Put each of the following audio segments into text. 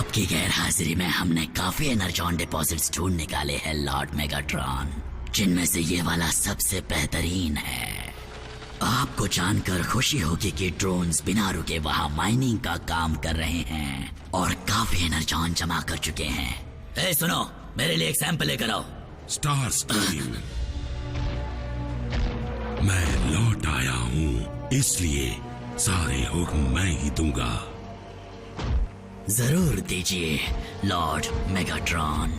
आपकी गैर हाजिरी में हमने काफी एनर्जॉन डिपॉजिट्स ढूंढ निकाले हैं लॉर्ड मेगाट्रॉन, जिनमें से ये वाला सबसे बेहतरीन है। आपको जानकर खुशी होगी कि ड्रोन्स बिना रुके वहां माइनिंग का काम कर रहे हैं और काफी एनर्जॉन जमा कर चुके हैं। ए सुनो, मेरे लिए एक सैंपल लेकर आओ। स्टार स्ट्रीम, मैं लौट आया हूँ, इसलिए सारे हुक्म मैं ही दूंगा। जरूर दीजिए लॉर्ड मेगाट्रॉन।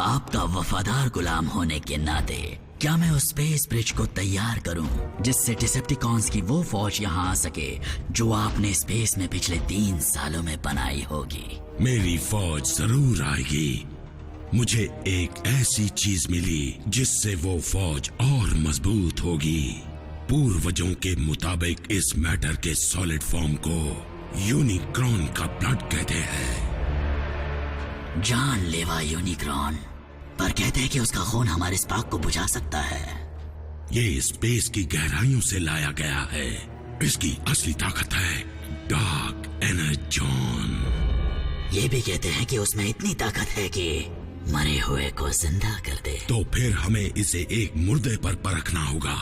आपका वफादार गुलाम होने के नाते क्या मैं उस स्पेस ब्रिज को तैयार करूं जिससे डिसेप्टिकॉन्स की वो फौज यहाँ आ सके जो आपने स्पेस में पिछले 3 सालों में बनाई होगी। मेरी फौज जरूर आएगी। मुझे एक ऐसी चीज मिली जिससे वो फौज और मजबूत होगी। पूर्वजों के मुताबिक इस मैटर के सॉलिड फॉर्म को यूनिक्रॉन का ब्लड कहते हैं। जानलेवा यूनिक्रॉन, पर कहते हैं कि उसका खून हमारे स्पार्क को बुझा सकता है। ये स्पेस की गहराइयों से लाया गया है। इसकी असली ताकत है डार्क एनर्जॉन। ये भी कहते हैं कि उसमें इतनी ताकत है कि मरे हुए को जिंदा कर दे। तो फिर हमें इसे एक मुर्दे पर परखना होगा।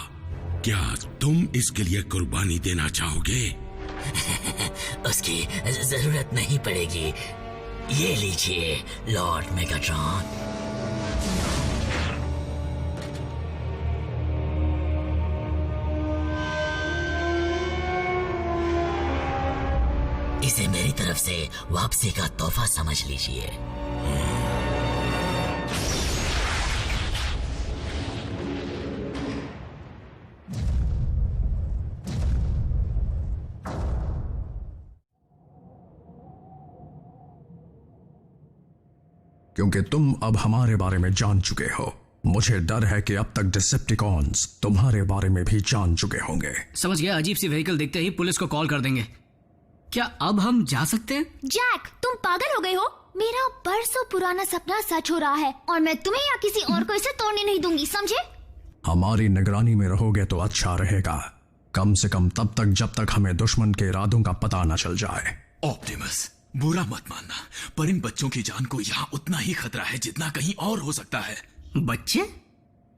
क्या तुम इसके लिए कुर्बानी देना चाहोगे? उसकी जरूरत नहीं पड़ेगी। ये लीजिए लॉर्ड मेगाट्रॉन। इसे मेरी तरफ से वापसी का तोहफा समझ लीजिए। क्योंकि तुम अब हमारे बारे में जान चुके हो, मुझे डर है कि अब तक डिसेप्टिकॉन्स तुम्हारे बारे में भी जान चुके होंगे। समझ गया। अजीब सी व्हीकल देखते ही पुलिस को कॉल कर देंगे। क्या अब हम जा सकते हैं? जैक, तुम पागल हो गए हो? मेरा बरसों पुराना सपना सच हो रहा है और मैं तुम्हें या किसी और को इसे तोड़ने नहीं दूंगी, समझे? हमारी निगरानी में रहोगे तो अच्छा रहेगा, कम से कम तब तक जब तक हमें दुश्मन के इरादों का पता न चल जाए। ऑप्टिमस, बुरा मत मानना, पर इन बच्चों की जान को यहाँ उतना ही खतरा है जितना कहीं और हो सकता है। बच्चे?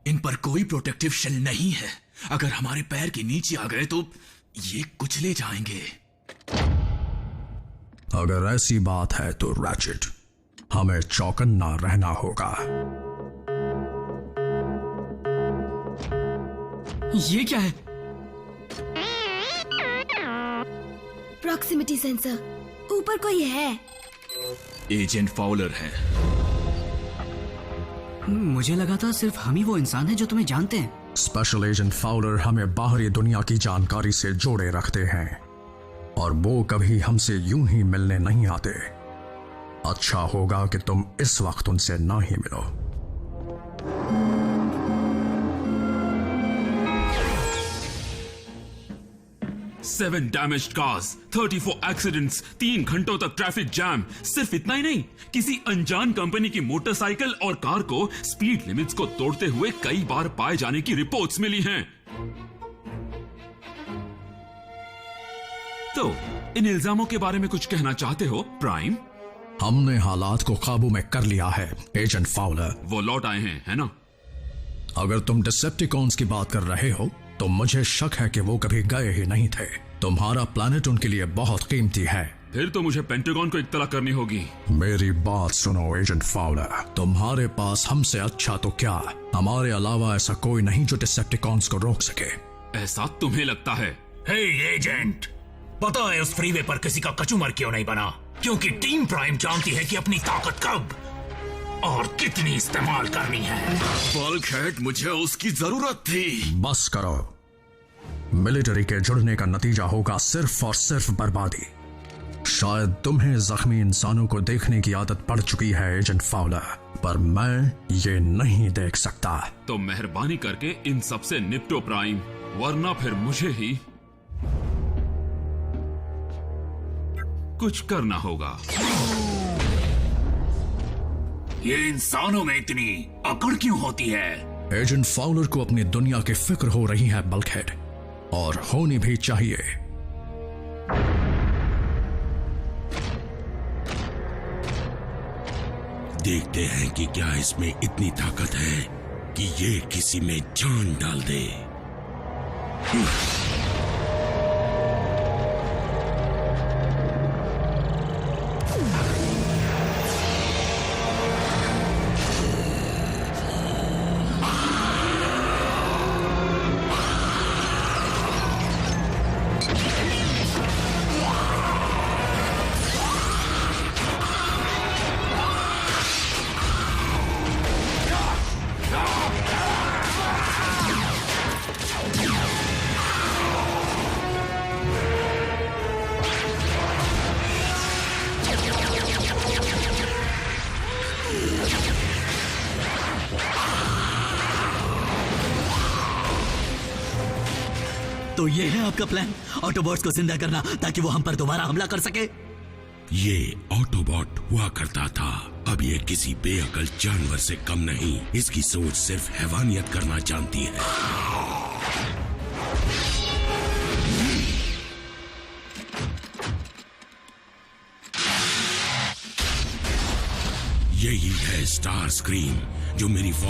इन पर कोई प्रोटेक्टिव शेल नहीं है। अगर हमारे पैर के नीचे आ गए तो ये कुचले जाएंगे। अगर ऐसी बात है तो रैचेट, हमें चौकन्ना रहना होगा। ये क्या है? प्रॉक्सिमिटी सेंसर, ऊपर कोई है। एजेंट फाउलर है। मुझे लगा था सिर्फ हम ही वो इंसान है जो तुम्हें जानते हैं। स्पेशल एजेंट फाउलर हमें बाहरी दुनिया की जानकारी से जोड़े रखते हैं और वो कभी हमसे यूं ही मिलने नहीं आते। अच्छा होगा कि तुम इस वक्त उनसे ना ही मिलो। सेवन डैमेज्ड कार्स, 34 एक्सीडेंट्स, 3 घंटों तक ट्रैफिक जैम। सिर्फ इतना ही नहीं, किसी अनजान कंपनी की मोटरसाइकिल और कार को स्पीड लिमिट्स को तोड़ते हुए कई बार पाए जाने की रिपोर्ट्स मिली हैं। तो इन इल्जामों के बारे में कुछ कहना चाहते हो प्राइम? हमने हालात को काबू में कर लिया है एजेंट फाउलर। वो लौट आए हैं, है ना? अगर तुम डिसेप्टिकॉन्स की बात कर रहे हो तो मुझे शक है कि वो कभी गए ही नहीं थे। तुम्हारा प्लैनेट उनके लिए बहुत कीमती है। फिर तो मुझे पेंटागन को इत्तला करनी होगी। मेरी बात सुनो एजेंट फाउलर, तुम्हारे पास हमसे अच्छा तो क्या, हमारे अलावा ऐसा कोई नहीं जो डिसेप्टिकॉन्स को रोक सके। ऐसा तुम्हें लगता है? हे एजेंट, पता है उस फ्रीवे पर किसी का कचूमर क्यों नहीं बना? क्योंकि टीम प्राइम जानती है कि अपनी ताकत कब और कितनी इस्तेमाल करनी है। बल्कहेड, मुझे उसकी जरूरत थी। बस करो। मिलिट्री के जुड़ने का नतीजा होगा सिर्फ और सिर्फ बर्बादी। शायद तुम्हें जख्मी इंसानों को देखने की आदत पड़ चुकी है एजेंट फाउलर, पर मैं ये नहीं देख सकता। तो मेहरबानी करके इन सबसे निपटो प्राइम, वरना फिर मुझे ही कुछ करना होगा। ये इंसानों में इतनी अकड़ क्यों होती है? एजेंट फाउलर को अपनी दुनिया की फिक्र हो रही है बल्कहेड, और होनी भी चाहिए। देखते हैं कि क्या इसमें इतनी ताकत है कि ये किसी में जान डाल दे। तो ये है आपका प्लान, ऑटोबॉट्स को जिंदा करना ताकि वो हम पर दोबारा हमला कर सके? ये ऑटोबॉट हुआ करता था, अब ये किसी बेअकल जानवर से कम नहीं। इसकी सोच सिर्फ हैवानियत करना जानती है। यही है स्टार स्क्रीम जो मेरी